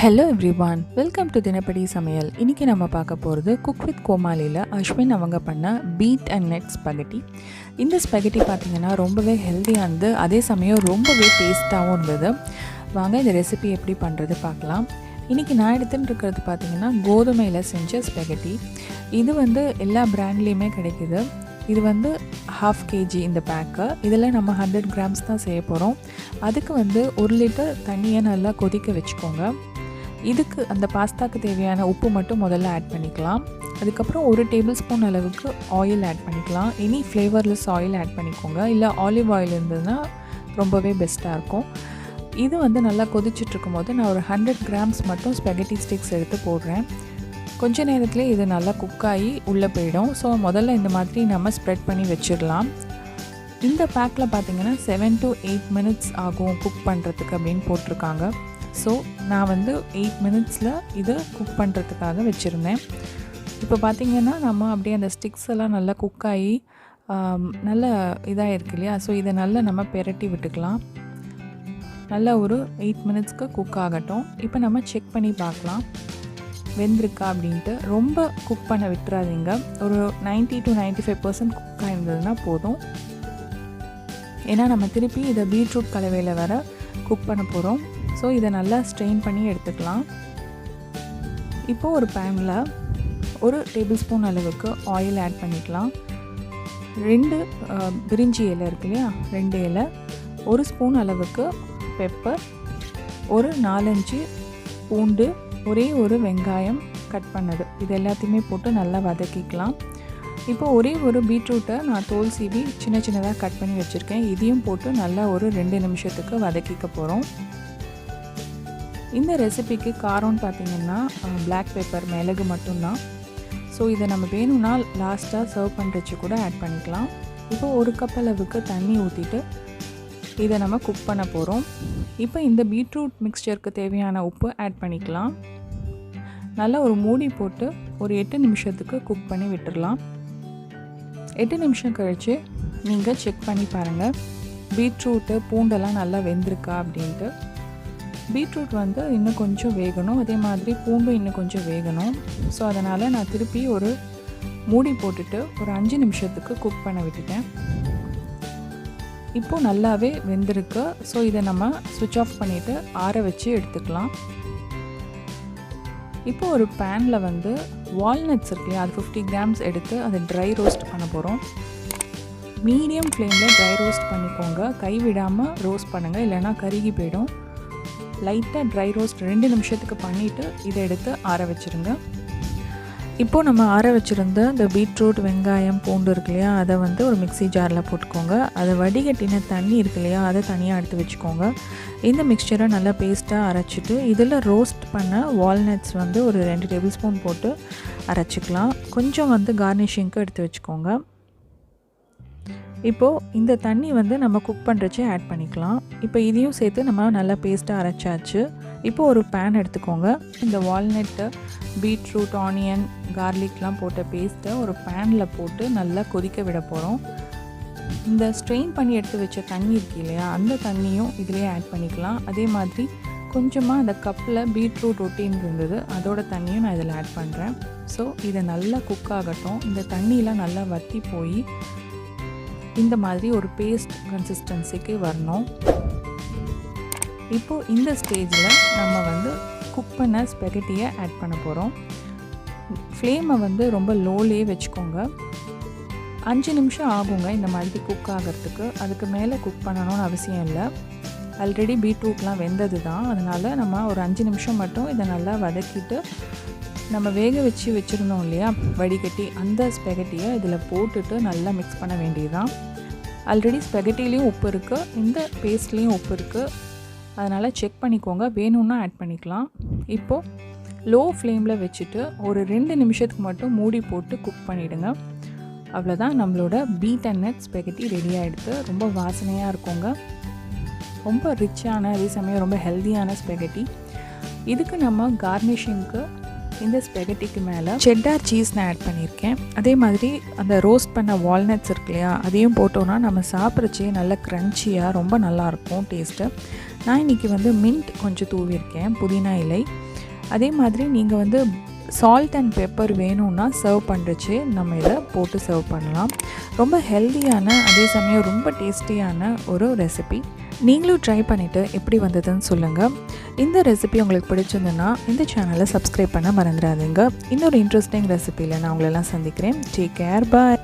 Hello everyone, welcome to thinapadisamayal. இன்னைக்கு நம்ம பார்க்க போகிறது குக் வித் கோமாலியில் அஸ்வின் அவங்க பண்ண பீட் அண்ட் நட் ஸ்பெகட்டி. இந்த ஸ்பெகட்டி பார்த்திங்கன்னா ரொம்பவே ஹெல்த்தியானது, அதே சமயம் ரொம்பவே டேஸ்ட்டாகவும் இருந்தது. வாங்க இந்த ரெசிபி எப்படி பண்ணுறது பார்க்கலாம். இன்றைக்கி நான் எடுத்துகிட்டு இருக்கிறது பார்த்திங்கன்னா கோதுமையில் செஞ்ச ஸ்பெகட்டி. இது எல்லா பிராண்ட்லேயுமே கிடைக்குது. இது 1/2 kg இந்த பேக்கு. இதில் நம்ம 100 grams தான் செய்ய போகிறோம். அதுக்கு 1 லிட்டர் தண்ணியை நல்லா கொதிக்க வச்சுக்கோங்க. இதுக்கு அந்த பாஸ்தாக்கு தேவையான உப்பு மட்டும் முதல்ல ஆட் பண்ணிக்கலாம். அதுக்கப்புறம் 1 டேபிள் ஸ்பூன் அளவுக்கு ஆயில் ஆட் பண்ணிக்கலாம். எனி ஃப்ளேவர்லெஸ் ஆயில் ஆட் பண்ணிக்கோங்க, இல்லை ஆலிவ் ஆயில் இருந்ததுன்னா ரொம்பவே பெஸ்ட்டாக இருக்கும். இது நல்லா கொதிச்சுட்ருக்கும் போது நான் ஒரு 100 grams மட்டும் ஸ்பெகட்டி ஸ்டிக்ஸ் எடுத்து போடுறேன். கொஞ்ச நேரத்தில் இது நல்லா குக்காகி உள்ளே போயிடும். ஸோ முதல்ல இந்த மாதிரி நம்ம ஸ்ப்ரெட் பண்ணி வச்சிடலாம். இந்த பேக்கில் பார்த்திங்கன்னா 7 to 8 minutes ஆகும் குக் பண்ணுறதுக்கு அப்படின்னு போட்டிருக்காங்க. ஸோ நான் 8 minutesல இதை குக் பண்ணுறதுக்காக வச்சுருந்தேன். இப்போ பார்த்திங்கன்னா நம்ம அப்படியே அந்த ஸ்டிக்ஸ் எல்லாம் நல்லா குக்காகி நல்லா இதாக இருக்கு இல்லையா. ஸோ இதை நல்லா நம்ம பெரட்டி விட்டுக்கலாம். நல்லா ஒரு 8 minutesக்கு குக் ஆகட்டும். இப்போ நம்ம செக் பண்ணி பார்க்கலாம் வெந்திருக்கா அப்படின்ட்டு. ரொம்ப குக் பண்ண விட்டுறாதீங்க. ஒரு 90 to 95% குக்காக இருந்ததுன்னா போதும். ஏன்னா நம்ம திருப்பி இதை பீட்ரூட் கலவையில் வர குக் பண்ண போகிறோம். ஸோ இதை நல்லா ஸ்ட்ரெயின் பண்ணி எடுத்துக்கலாம். இப்போது ஒரு பேனில் 1 டேபிள் ஸ்பூன் அளவுக்கு ஆயில் ஆட் பண்ணிக்கலாம். 2 பிரிஞ்சி இலை இருக்கு இல்லையா, 2 இலை, 1 ஸ்பூன் அளவுக்கு பெப்பர், ஒரு 4-5 பூண்டு, ஒரே ஒரு வெங்காயம் கட் பண்ணது, இது எல்லாத்தையுமே போட்டு நல்லா வதக்கிக்கலாம். இப்போ ஒரே ஒரு பீட்ரூட்டை நான் தோல் சீவி சின்ன சின்னதாக கட் பண்ணி வச்சுருக்கேன். இதையும் போட்டு நல்லா ஒரு 2 நிமிஷத்துக்கு வதக்கிக்க போகிறோம். இந்த ரெசிபிக்கு காரம்னு பார்த்திங்கன்னா பிளாக் பெப்பர், மிளகு மட்டும்தான். ஸோ இதை நம்ம வேணும்னா லாஸ்ட்டாக சர்வ் பண்ணுறச்சு கூட ஆட் பண்ணிக்கலாம். இப்போ 1 கப் அளவுக்கு தண்ணி ஊற்றிட்டு இதை நம்ம குக் பண்ண போகிறோம். இப்போ இந்த பீட்ரூட் மிக்ஸ்சருக்கு தேவையான உப்பு ஆட் பண்ணிக்கலாம். நல்லா ஒரு மூடி போட்டு ஒரு 8 நிமிஷத்துக்கு குக் பண்ணி விட்டுடலாம். 8 நிமிஷம் கழித்து நீங்கள் செக் பண்ணி பாருங்கள் பீட்ரூட்டு பூண்டெல்லாம் நல்லா வெந்திருக்கா அப்படின்ட்டு. பீட்ரூட் இன்னும் கொஞ்சம் வேகணும், அதே மாதிரி பூண்டும் இன்னும் கொஞ்சம் வேகணும். ஸோ அதனால் நான் திருப்பி ஒரு மூடி போட்டுட்டு ஒரு 5 நிமிஷத்துக்கு குக் பண்ண விட்டுட்டேன். இப்போது நல்லாவே வெந்திருக்கு. ஸோ இதை நம்ம ஸ்விட்ச் ஆஃப் பண்ணிவிட்டு ஆற வச்சு எடுத்துக்கலாம். இப்போ ஒரு பேனில் வால்நட்ஸ் இருக்கு இல்லையா, அது 50 grams எடுத்து அதை ட்ரை ரோஸ்ட் பண்ண போகிறோம். மீடியம் ஃப்ளேமில் ட்ரை ரோஸ்ட் பண்ணிக்கோங்க, கைவிடாமல் ரோஸ்ட் பண்ணுங்கள், இல்லைனா கருகி போயிடும். லைட்டாக ட்ரை ரோஸ்ட் 2 நிமிஷத்துக்கு பண்ணிவிட்டு இதை எடுத்து ஆற வச்சுருங்க. இப்போது நம்ம ஆற வச்சுருந்த இந்த பீட்ரூட், வெங்காயம், பூண்டு இருக்கு இல்லையா, அதை ஒரு மிக்ஸி ஜாரில் போட்டுக்கோங்க. அதை வடிகட்டின தண்ணி இருக்கு இல்லையா, அதை தனியாக எடுத்து வச்சுக்கோங்க. இந்த மிக்சரை நல்லா பேஸ்ட்டாக அரைச்சிட்டு இதில் ரோஸ்ட் பண்ண வால்நட்ஸ் ஒரு 2 டேபிள் ஸ்பூன் போட்டு அரைச்சிக்கலாம். கொஞ்சம் கார்னிஷிங்க்கு எடுத்து வச்சுக்கோங்க. இப்போது இந்த தண்ணி நம்ம குக் பண்ணுறச்சே ஆட் பண்ணிக்கலாம். இப்போ இதையும் சேர்த்து நம்ம நல்லா பேஸ்ட்டாக அரைச்சாச்சு. இப்போது ஒரு பேன் எடுத்துக்கோங்க. இந்த வால்நட்டு, பீட்ரூட், ஆனியன், கார்லிக்லாம் போட்ட பேஸ்ட்டை ஒரு பேனில் போட்டு நல்லா கொதிக்க விட போகிறோம். இந்த ஸ்ட்ரெயின் பண்ணி எடுத்து வச்ச தண்ணி இருக்கு இல்லையா, அந்த தண்ணியும் இதிலே ஆட் பண்ணிக்கலாம். அதே மாதிரி கொஞ்சமாக அந்த கப்பில் பீட்ரூட் ரொட்டின் இருந்தது, அதோட தண்ணியும் நான் இதில் ஆட் பண்ணுறேன். ஸோ இதை நல்லா குக் ஆகட்டும். இந்த தண்ணியெலாம் நல்லா வற்றி போய் இந்த மாதிரி ஒரு பேஸ்ட் கன்சிஸ்டன்சிக்கு வரணும். இப்போது இந்த ஸ்டேஜில் நம்ம குக் பண்ண ஸ்பெகட்டியை ஆட் பண்ண போகிறோம். ஃப்ளேமை ரொம்ப லோலே வச்சுக்கோங்க. 5 நிமிஷம் ஆகுங்க இந்த மாதிரி குக் ஆகிறதுக்கு. அதுக்கு மேலே குக் பண்ணணும்னு அவசியம் இல்லை. ஆல்ரெடி பீட்ரூட்லாம் வெந்தது தான், அதனால் நம்ம ஒரு 5 நிமிஷம் மட்டும் இதை நல்லா வதக்கிட்டு நம்ம வேக வச்சு வச்சுருந்தோம் இல்லையா வடிகட்டி, அந்த ஸ்பெகட்டியை இதில் போட்டுட்டு நல்லா மிக்ஸ் பண்ண வேண்டியதுதான். ஆல்ரெடி ஸ்பெகட்டிலையும் உப்பு இருக்குது, இந்த பேஸ்ட்லேயும் உப்பு இருக்குது, அதனால் செக் பண்ணிக்கோங்க, வேணும்னா ஆட் பண்ணிக்கலாம். இப்போது லோ ஃப்ளேமில் வச்சுட்டு ஒரு 2 நிமிஷத்துக்கு மட்டும் மூடி போட்டு குக் பண்ணிவிடுங்க. அவ்வளோதான், நம்மளோட beet and nut spaghetti ready ஆகிடுது. ரொம்ப வாசனையாக இருக்குங்க, ரொம்ப ரிச்சான, அதே சமயம் ரொம்ப ஹெல்த்தியான ஸ்பெகட்டி. இதுக்கு நம்ம கார்னிஷிங்க்கு இந்த ஸ்பெகட்டிக்கு மேலே செட்டார் சீஸ் நான் ஆட் பண்ணியிருக்கேன். அதே மாதிரி அந்த ரோஸ்ட் பண்ண வால்நட்ஸ் இருக்கு இல்லையா, அதையும் போட்டோன்னா நம்ம சாப்பிட்றச்சே நல்லா க்ரன்ச்சியாக ரொம்ப நல்லாயிருக்கும் டேஸ்ட்டு. நான் இன்றைக்கி மின்ட் கொஞ்சம் தூவியிருக்கேன், புதினா இலை. அதே மாதிரி நீங்கள் வந்து சால்ட் அண்ட் பெப்பர் வேணும்னா சர்வ் பண்ணுறச்சே நம்ம இதை போட்டு சர்வ் பண்ணலாம். ரொம்ப ஹெல்த்தியான அதே சமயம் ரொம்ப டேஸ்டியான ஒரு ரெசிபி. நீங்களும் ட்ரை பண்ணிவிட்டு எப்படி வந்ததுன்னு சொல்லுங்கள். இந்த ரெசிபி உங்களுக்கு பிடிச்சிருந்துன்னா இந்த சேனலை சப்ஸ்கிரைப் பண்ண மறந்துடாதீங்க. இன்னொரு இன்ட்ரெஸ்டிங் ரெசிபியில் நான் உங்களெல்லாம் சந்திக்கிறேன். டேக் கேர், பாய்.